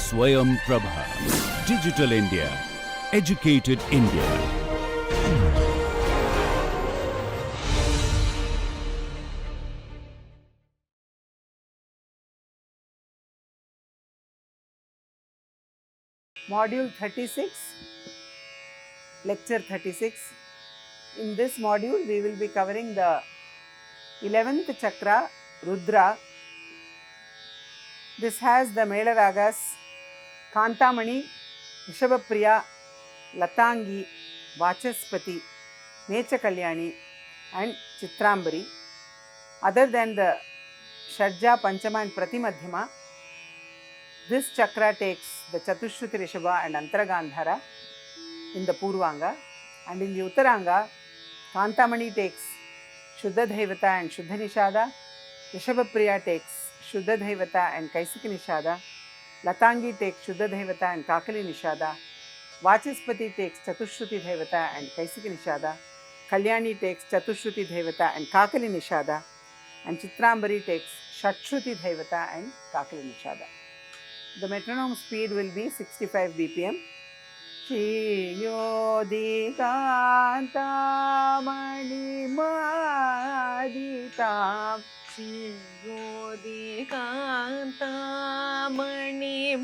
Swayam Prabha. Digital India. Educated India. Module 36, Lecture 36. In this module, we will be covering the 11th chakra, Rudra. This has the Mela Ragas, Kantamani, Rishabhapriya, Latangi, Vachaspati, Necha Kalyani, and Chitrambari. Other than the Shadja, Panchama, and Pratimadhyama, this chakra takes the Chatushruti Rishabha and Antaragandhara in the Purvanga, and in the Uttaranga, Kantamani takes Shuddha Dhaivata and Shuddha Nishada, Rishabhapriya takes Shuddha Dhaivata and Kaisika Nishada, Latangi takes Shuddha Dhaivata and Kakali Nishada, Vachaspati takes Chatushruti Dhaivata and Kaisika Nishada, Kalyani takes Chatushruti Dhaivata and Kakali Nishada, and Chitrambari takes Shatshruti Dhaivata and Kakali Nishada. The metronome speed will be 65 BPM. Shiyodikanta mani maditam, Shiyodikanta mani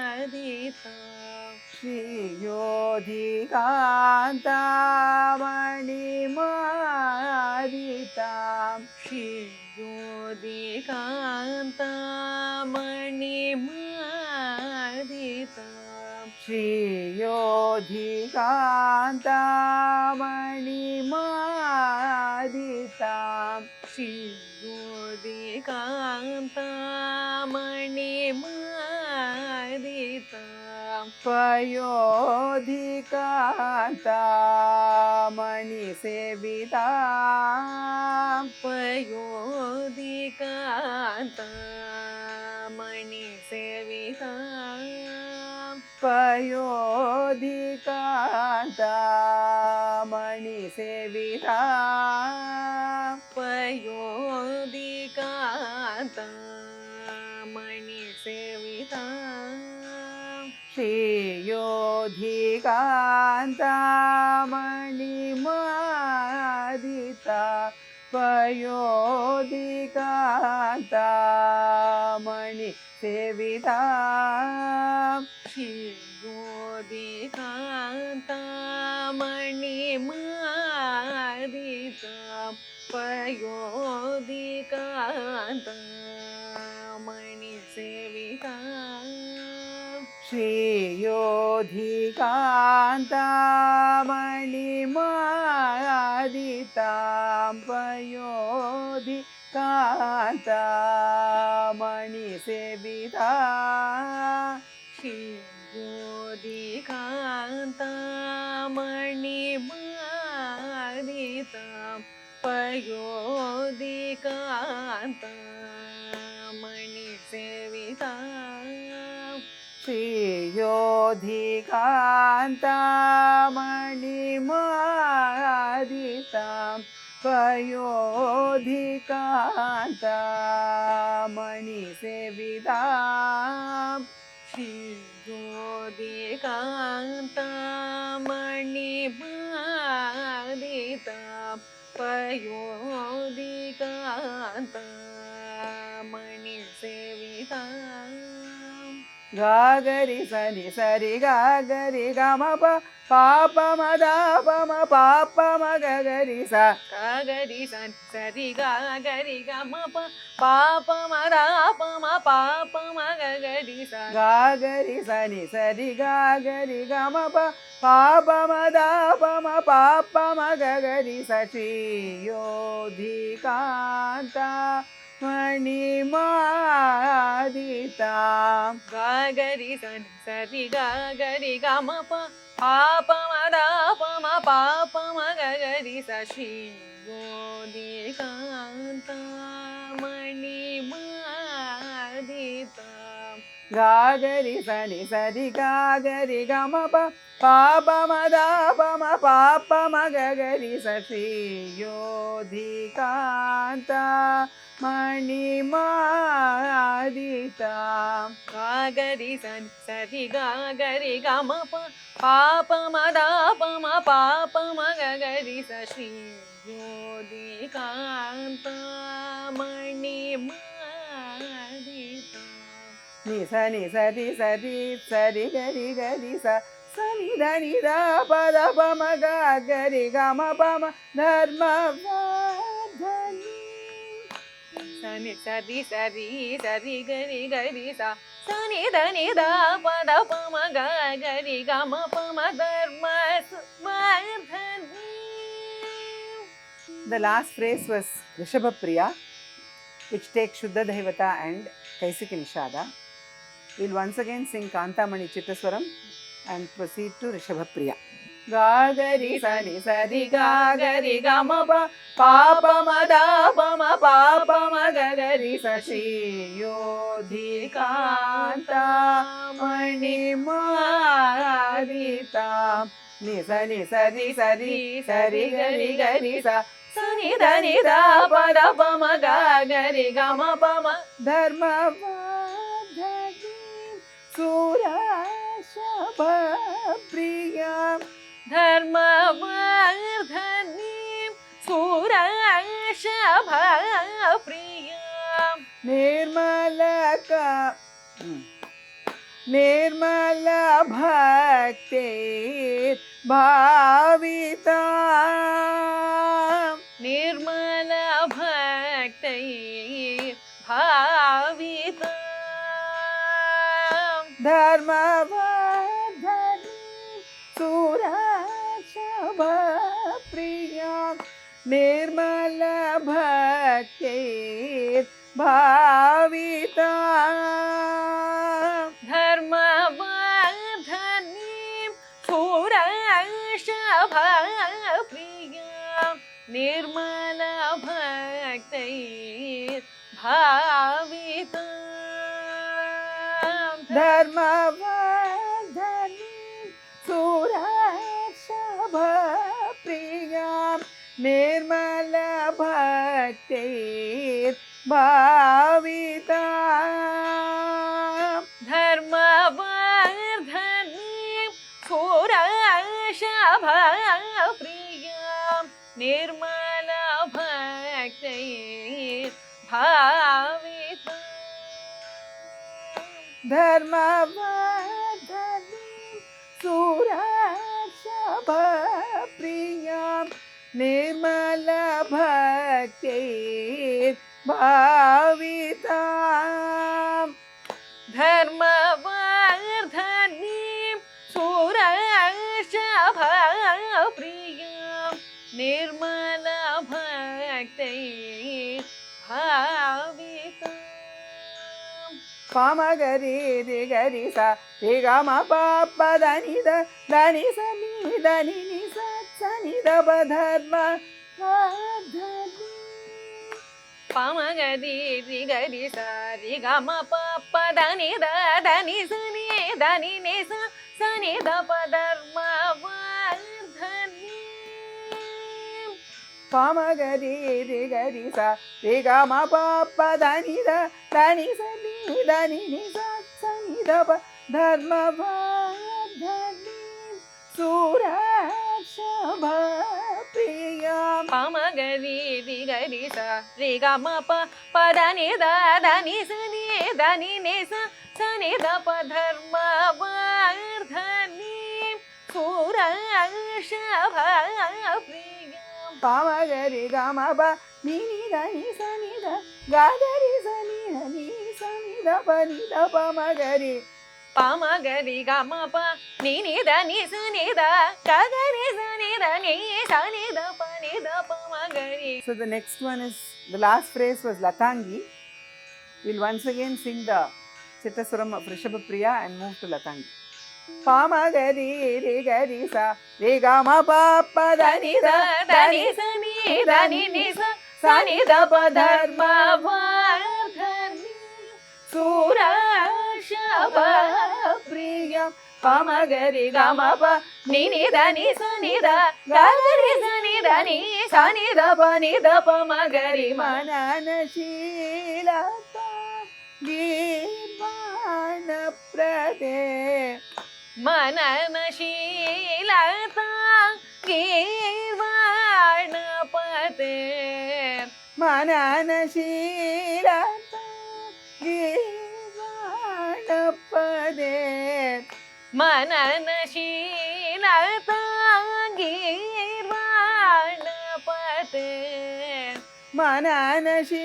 maditam, Shiyodikanta mani maditam, Shiyodikanta mani maditam, Shiyodikanta mani maditam, Shiyodikanta mani maditam, Payodikanta mani sevitam, Payodikanta mani sevitam, Payodikanta mani sevitam, Payodikanta mani sevitam, Shiyodikanta mani madita, Payodikanta mani sevitam, Shiyodikanta mani maditam, Payodikanta mani sevitam, Shiyodikanta mani maditam, Payodikanta mani sevitam, Shiyodikanta mani maditam, Payodikanta mani sevitam, Shiyodikanta mani maditam, Payodikanta mani sevitam, Shiyodikanta mani maditam, Payodikanta mani sevitam, Gagari sani sari gagari gamapa papa madapama papa magagari sa, Gagari sani sari gagari gamapa papa madapama papa magagari sa, Gagari sani sari gagari gamapa papa madapama papa magagari sa, Shiyodikanta mani maditam, Gagari sani sari gagari gamapa papa madapama papa magagari sa, Shiyodikanta mani maditam, गागरि सनि सरि गागरि गम पाप मदा पम पाप मगरि C योधिकान्ता मणिमादिता गागरि सनि सरि गागरि गम पाप मदा पम पाप मगरि श्री योधिकान्ता मणिमादिता नि सनि सरि सरि सरि गरि गरि स सनि धनि द पद पम गरि गम पम धर्मवर्धनि सनि सरि सरि सरि गरि गरि सा सनि धनि द पद पम गरि गम पम धर्मवर्धनि. The last phrase was Rishabhapriya, which takes Shuddha Devata and Kaisiki Nishada. We'll once again sing Kantamani Chittaswaram and proceed to Rishabhapriya. Gagari sani sari gagari gamapa papa madapama papa magagari sashi yodhikanta manimadita ni sari sari sari gari gari sa sani dhani da pada pama gagari gamapama dharma vadhani surashabha priya धर्मवर्धनी सुरशभप्रिया निर्मल भक्ति भाविता निर्मल भक्ति भाविता धर्मवर्धनी सुरशभप्रिया निर्मल भक्ति भाविता धर्मवर्धनी सुरशभप्रिया निर्मल भक्ति भाविता धर्मवर्धनी सुरशभप्रिया निर्मल भक्ति भाविता धर्मवर्धनी सुरशभप्रिया निर्मल भक्ति भाविता धर्मवर्धनी सुरशभप्रिया निर्मल भक्ति भाविता धर्मवर्धनी सुरशभप्रिया निर्मल भक्ति भाविता पामगरि रि गरि सा रि ग म प प धनि द धनि स नि धनि नि स नि द प धर्म वर्धनि पामगरि रि गरि सा रि ग म प प धनि द धनि स नि धनि नि स नि द प धर्मवर्धनि पामगरि रि गरि सा रि ग म प प धनि द धनि स नि धनि नि स नि द प धर्मवर्धनि सुरशभप्रिया पामगरि रि गरि सा रि ग म प प धनि द धनि स नि धनि नि स नि द प धर्मवर्धनि सुरशभप्रिया पामगरि ग म प नि नि धनि स नि द गागरि स नि धनि स नि द प मगरि पामगरि ग म प नि नि धनि स नि द गागरि स नि धनि स नि द प मगरि. So the next one is, the last phrase was Latangi. We'll once again sing the Chittaswaram of Rishabhapriya and move to Latangi. Pamagari ri gari sa ri ga ma pa pa dhani da dhani sa ni dhani ni sa ni da pa dharmavardhani surashabhapriya ವೃಷಭ ಪ್ರಿಯ ಪಮಗರಿ ಗಮಪ ನಿನಿದ ನಿ ಸನಿದ ಗರಿ ಸನಿದ ನಿ ಸನಿದ ಪನಿದ ಪಮಗರಿ ಮನನಶೀಲತ ಗೀರ್ವಾಣ ಪ್ರದೇ ಮನನಶೀಲತ ಗೀರ್ವಾಣ ಪತೆ ಮನನಶೀಲತ ಗೀರ್ವಾಣ ಪದೇ ಮನನಶೀಲತ ಗೀರ್ವಾಣ ಪತೆ ಮನನಶೀಲತ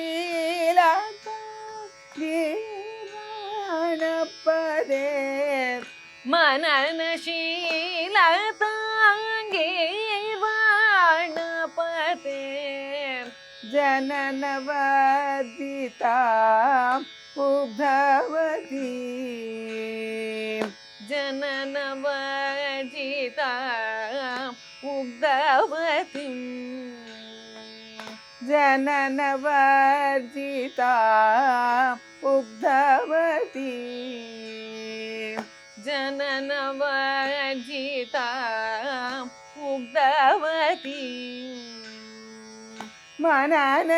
ಗೀರ್ವಾಣ ಪದೇ ಮನನಶೀಲತ ಗೀರ್ವಾಣ ಪತೆ ಜನನವರ್ಧಿತಾ ಉಗ್ಧವತಿ ಜನನವರ್ಜಿತಾ ಉಗ್ಧವತಿ ಜನನವರ್ಜಿತಾ ಉಗ್ಧವತಿ ಜನನವರ್ಜಿತಾ ಉಗ್ಧವತಿ ಮನನಶೀಲತ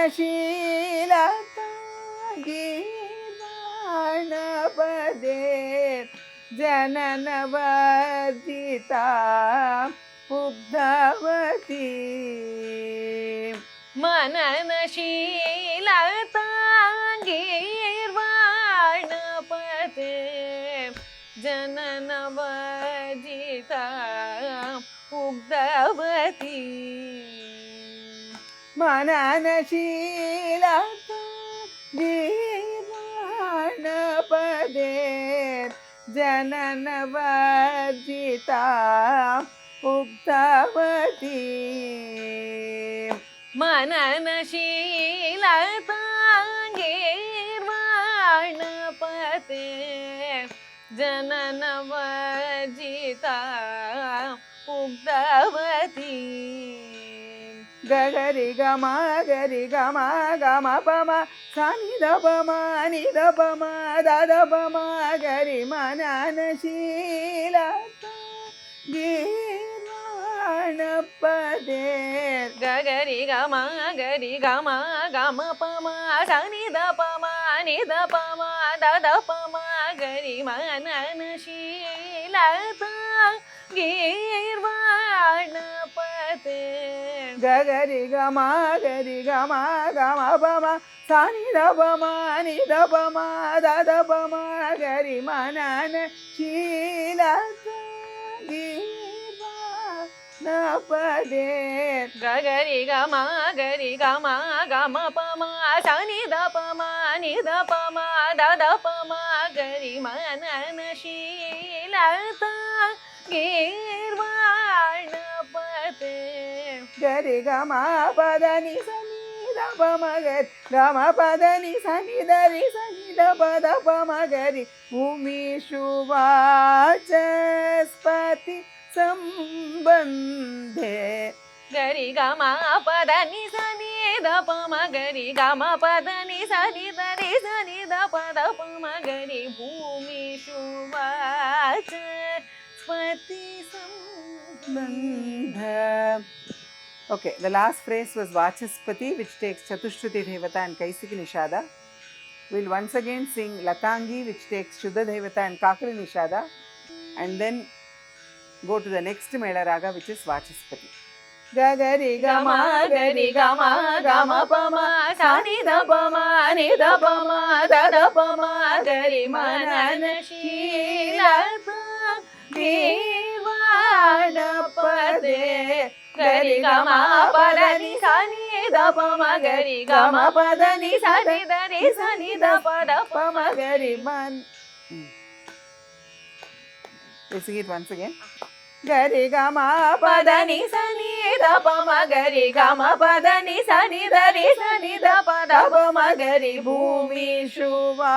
ಗೀರ್ವಾಣ ಪದೇ ಜನನವರ್ಜಿತಾ ಉಗ್ಧವತಿ ಮನನಶೀಲತ ಗೀರ್ವಾಣ ಪತೆ ಜನನವರ್ಜಿತಾ ಉಗ್ಧವತಿ ಮನನಶೀಲತ ಗೀರ್ವಾಣ ಪದೇ ಜನನವರ್ಜಿತಾ ಉಗ್ಧವತಿ ಮನನಶೀಲತ ಗೀರ್ವಾಣ ಪತೆ ಜನನವರ್ಜಿತಾ ಉಗ್ಧವತಿ ಗರಿ ಗಮ ಗಮ ಪಮ ಸನಿದ ಪಮ ನಿದ ಪಮ ದದ ಪಮ ಗರಿ ಮನನಶೀಲತ ಗೀರ್ವಾಣ ಪದೇ ಗರಿ ಗಮ ಗಮ ಪಮ ಸನಿದ ಪಮ ನಿದ ಪಮ ದದ ಪಮ ಗರಿ ಮನನಶೀಲತ ಗೀರ್ವಾಣ ಪತೆ ಗರಿ ಗಮ ಪಮ ಸನಿದ ಪಮ ನಿದ ಪಮ ದದ ಪಮ ಗರಿ ಮನನಶೀಲತ ಗೀರ್ವಾಣ ಪದೇ ಗರಿ ಗಮ ಪಮ ಸನಿದ ಪಮ ನಿದ ಪಮ ದದ ಪಮ ಗರಿ ಮನನಶೀಲತ ಗೀರ್ವಾಣ ಪತೆ ಗರಿ ಗಮ ಪದ ನಿ ಸನಿದ ಪಮ ಗರಿ ಗಮ ಪದ ನಿ ಸನಿದ ರಿ ಸನಿದ ಪದ ಪಮ ಗರಿ ಉಮೇಶು ವಾಚಸ್ಪತಿ ಸಂಬಂಧೆ ಗರಿ ಗಮ ಪದ ನಿ ಸನಿದ ಪಮ ಗರಿ ಗಮ ಪದ ನಿ ಸನಿದ ರಿ ಸನಿದ ಪದ ಪಮ ಗರಿ ಭೂಮಿ ಶುಭಾಚಸ್ಪತಿ ಸಂಬಂಧ. Okay, the last phrase was Vachaspati, which takes Chatushruti Devata and Kaisiki Nishada. We'll once again sing Latangi, which takes Shuddha Devata and Kakali Nishada, and then go to the next Mela Raga, which is Vachaspati. Gagari gama ಪಮ ಸನಿದ ಪಮ ನಿದ ಪಮ ದದ ಪಮ ಗರಿ ಮನನಶೀಲತ ಗೀರ್ವಾಣ ಪದೆ ಗರಿ ಗಮ ಪದ ನಿ ಸನಿದ ಪಮ ಗರಿ ಗಮ ಪದ ನಿ ಸನಿದ ರಿ ಸನಿದ ಪದ pama gari man. We'll sing it once again. Gari gama ಪದ ನಿ ಸನಿದ ಪಮ ಗರಿ ಗಮ ಪದ ನಿ ಸನಿದ ರಿ ಸನಿದ ಪದ ಪಮ ಗರಿ ಭೂಮಿ ಶುಭಾಚಸ್ಪತಿ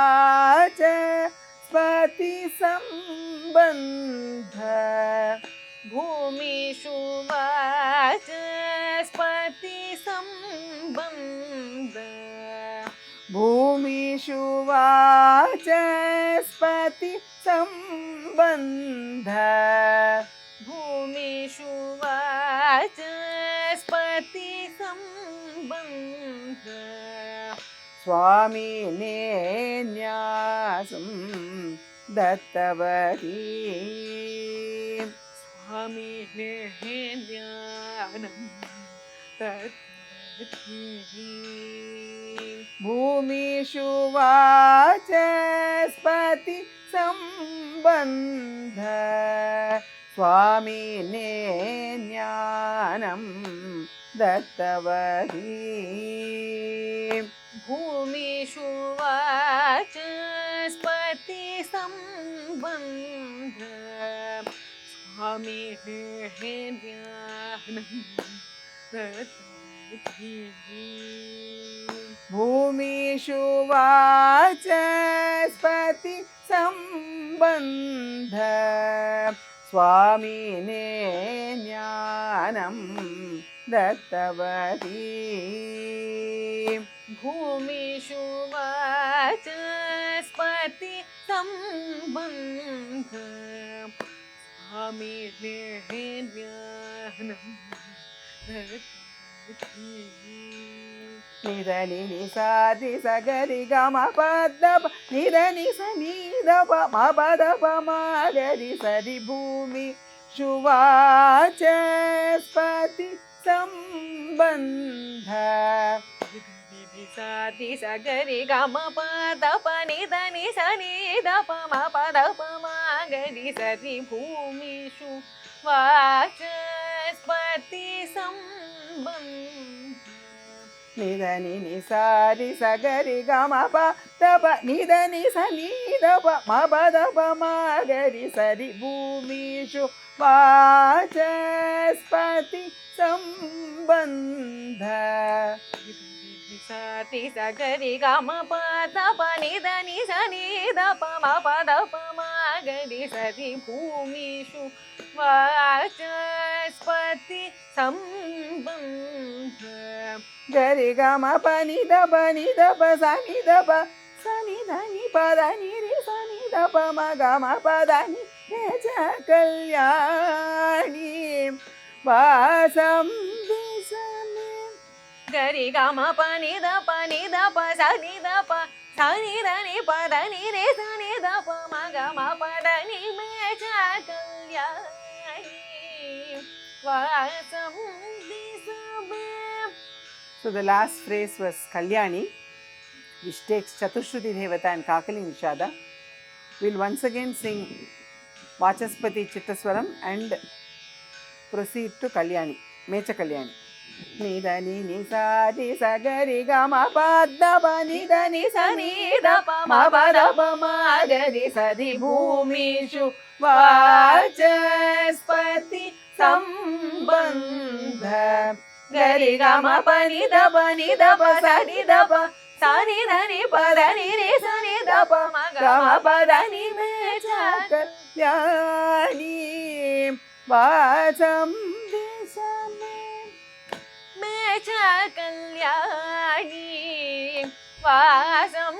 ಸಂಬಂಧ. ಭೂಮಿ ಶುಭಾಚಸ್ಪತಿ ಸಂಬಂಧ भूमिषु वाचस्पति संबंध भूमिषु वाचस्पति संबंध स्वामिने न्यासं दत्तवती स्वामिने ज्ञानं दत्तवती भूमिषु वाचस्पति संबंध स्वामिने ज्ञानं दत्तवती भूमिषु वाचस्पति संबंध स्वामिने ज्ञानं दत्तवती भूमिषु वाचस्पति संबंध स्वामिने ज्ञानं दत्तवती भूमिषु वाचस्पति संबंध स्वामिने ज्ञानं दत्तवती निधनि निसादि सगरि गम पदप निधनि सनिदप मपदप मागरि सरि भूमि शुवाचस्पति संबंध साति सगरि गम पदप निधनि सनिदप मपदप मागरि सरि भूमिषु वाचस्पति संबंध निधनि निसारि सगरि गम पदप निधनि सनिदप मपदप मागरि सरि भूमिषु वाचस्पति संबंध साति सगरि गम पदप निधनि सनिदप मपदप मागरि सरि भूमिषु वाचस्पति संबंध गरि गम पनि दप नि दप सनि दप सनि धनि पद नि रे सनि दप म गम पद नि रे च कल्याणी वासं दिशमे गरि गम पनि दप सनि दप सनि धनि पद नि रे सनि दप म गम पद नि मे च कल्याणी वासं दिशमे. So the last phrase was Kalyani, which takes Chaturshruti Devata and Kakali Nishada. We'll once again sing Vachaspati Chittaswaram and proceed to Kalyani, Mecha Kalyani. Nidani Nisadi Sagari Gama Padapa Nidani Sani Dapa Mapadapa Magari Sadi Bhumishu Vachaspati Sambandha Gari Gama Pani Dapa Nidapa Sani Dapa Sani Dhani Padani Re Sani Dapa Gama Padani Mecha Kalyani Vacham Dishame मेचा कल्याणी वासं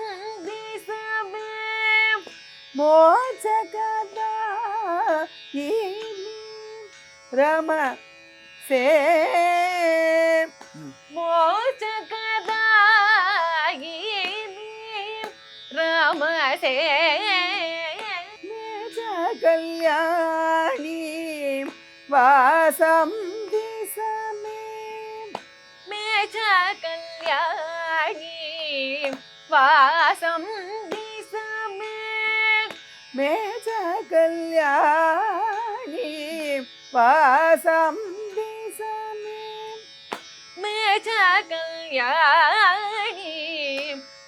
दिशमे मोचकदा रम से मोचकदायिनी रमसे मेचा कल्याणी वासं दिशमे मेचा कल्याणी वासं दिशमे मेचा कल्याणी वासं दिशमे मेचा कल्याणी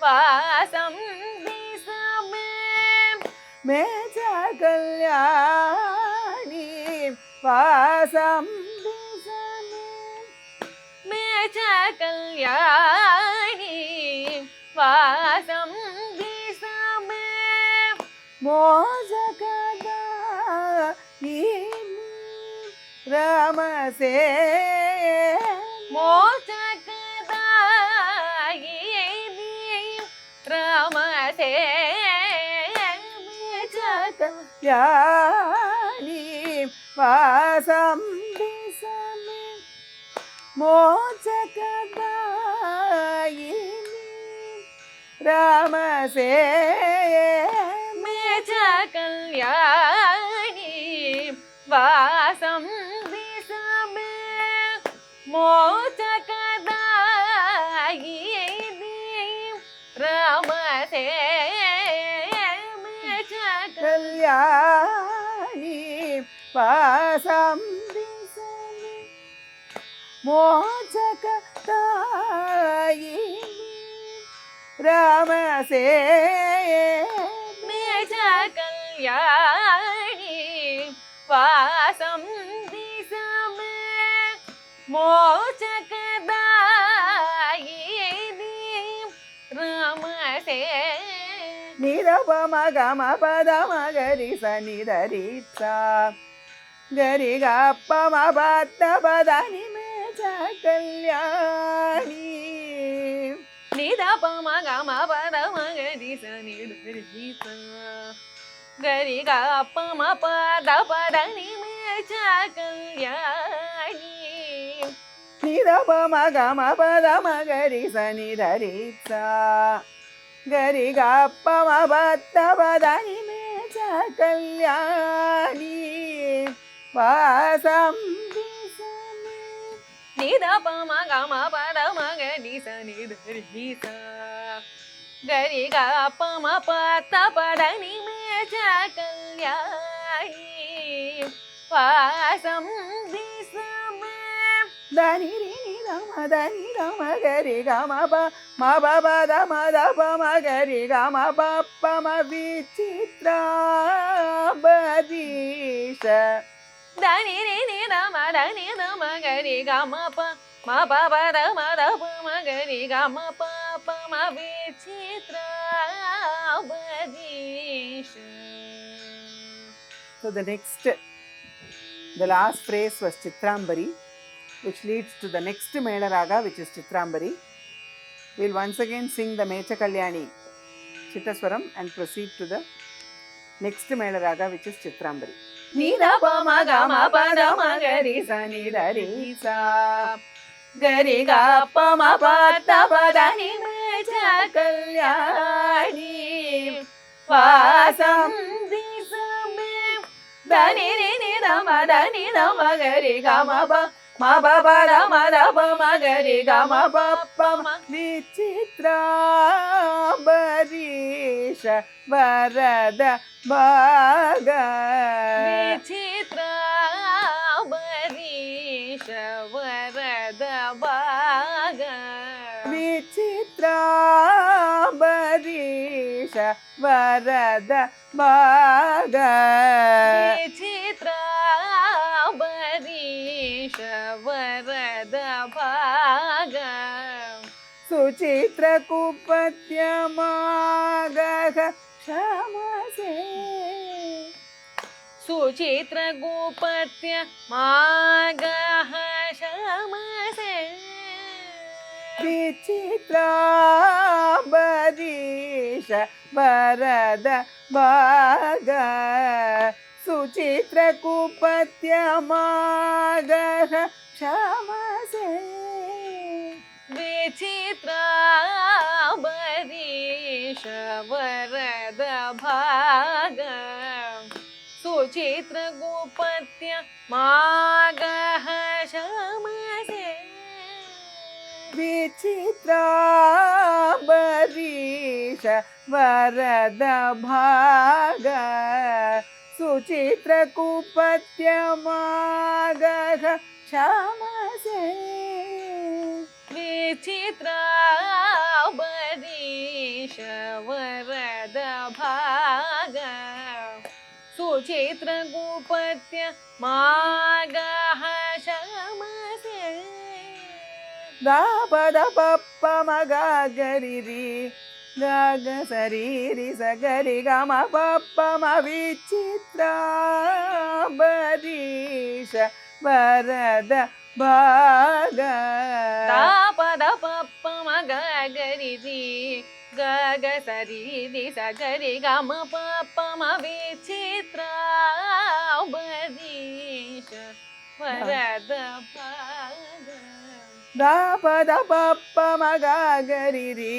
वासं दिशमे मेचा कल्याणी वासं दिशमे मेचा कल्याणी वासं दिशमे मोजकदा रमसे मोचकदायिनी वासं दिशमे मोचकदायिनी रामसे मे च कल्याणी वासं दिशमे मोचकदायिनी रमसे मे च कल्याणी वासं दिशमे मोचकदायिनी रामसे मे च कल्याणी वासं दिशमे मोचकदायिनी रमसे निरपमगमपदमगरि सनिधरित्सा गरिगप्पमपद्दपदनि मे च कल्याणी निदपमगमपदमगरि सनिधरित्सा गरिगप्पमपदपदनि मे च कल्याणी निरपमगमपदमगरि सनिधरित्सा गरिगप्पमपद्दपदनि मे च कल्याणी वासं दिशमे निदपमगमपदमगरि सनिधरित्सा गरिगप्पमपद्दपदनि मे च कल्याणी वासं दिशमे దని రిని రమ దని రమ గరి గమ ప మ ప ప ద మ ద ప మ గరి గమ ప ప మ విచిత్ర బదీశ దని ని ని రమ దని రమ గరి గమ ప మ ప ప ద మ ద ప మ గరి గమ ప ప మ విచిత్ర బదీశ. So the last phrase was Chitrambari, which leads to the next Mela Raga, which is Chitrambari. We'll once again sing the Mecha Kalyani Chittaswaram and proceed to the next Mela Raga, which is Chitrambari. Nidapamagamapadamagari Sanidharisa Garigapamapadapodani Mecha Kalyani Vasam दिशमे दनि रि नि रम दनि रम गरि गम प म प प the म the प म गरि गम प प म विचित्राम्बरीश वरद भाग विचित्राम्बरीश वरद भाग विचित्राम्बरीश वरद भाग विचित्राम्बरीश वरद भाग सुचित्रकुपत्यमागः क्षमसे सुचित्रगुपत्य मागः क्षमसे विचित्राम्बरीश वरद भाग सुचित्रकुपत्यमागः क्षमसे विचित्राम्बरीश वरद भाग सुचित्रगुपत्य मागः क्षमसे विचित्राम्बरीश वरद भाग सुचित्रकुपत्यमागः क्षमसे विचित्राम्बरीश वरद भाग सुचित्रगुपत्य मागः क्षमसे दापद पप्प मगा गरिरि गाग सरीरि सगरि गम पप्प म विचित्राम्बरीश वरद भाग दापद पप्प ಗ ಗರಿ ರಿ ಗ ಗ ಸರಿ ರಿ ಸ ಗರಿ ಗ ಮ ಪ ಪ ಮ ವಿಚಿತ್ರ ಬರೀಶ ವರದ ಭಾಗ ದ ಪ ದ ಪ ಪ ಮ ಗ ಗರಿ ರಿ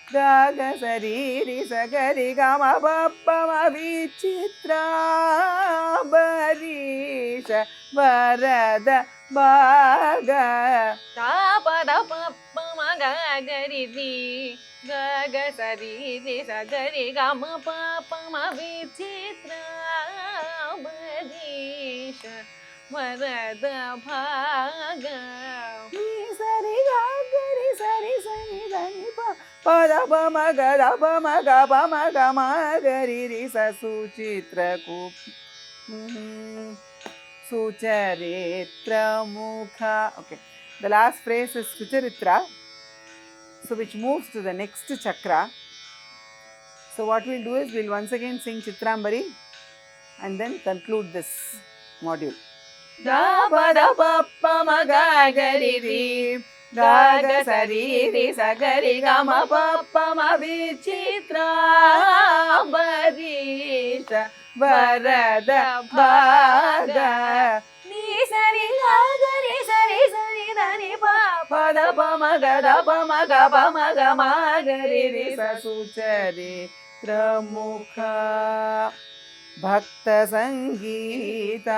ಗ ಗ ಸರಿ ರಿ ಸ ಗರಿ ಗ ಮ ಪ ಪ ಮ ವಿಚಿತ್ರ ಬರೀಶ ವರದ ಭಾಗ ಪದ ಪಪ್ಪ ಮಗ ಗರಿ ರಿ ಗ ಗ ಸರಿ ರಿ ಸ ಗರಿ ಗ ಮ ಪಾಪ ಮ ವಿಚಿತ್ರ ಬರೀಶ ವರದ ಭಾಗ ನೀ ಸರಿ ಗ ಗರಿ ಸರಿ ಸನಿ ಧನಿ ಪ ಪದ ಪ ಮ ಗ ದ ಪ ಮ ಗ ಪ ಮ ಗ ಮ ಗರಿ ರಿ ಸ ಸುಚಿತ್ರ ಕು Sucharitra Mukha. Okay. The last phrase is Sucharitra. So which moves to the next chakra. So what we'll do is we'll once again sing Chitrambari and then conclude this module. Da pa da pa pa ma ga ga ri ri ga ga sa ri ri sa ga ri ga ma pa pa ma vichitra barisha ವರದ ಭಾಗ ನೀ ಸರಿ ಗ ಗರಿ ಸರಿ ಸರಿ ಧನಿ ಪ ಪದ ಪ ಮ ಗ ದ ಪ ಮ ಗ ಪ ಮ ಗ ಮ ಗರಿ ರಿ ಸ ಸುಚರಿತ್ರ ಮುಖ ಭಕ್ತ ಸಂಗೀತ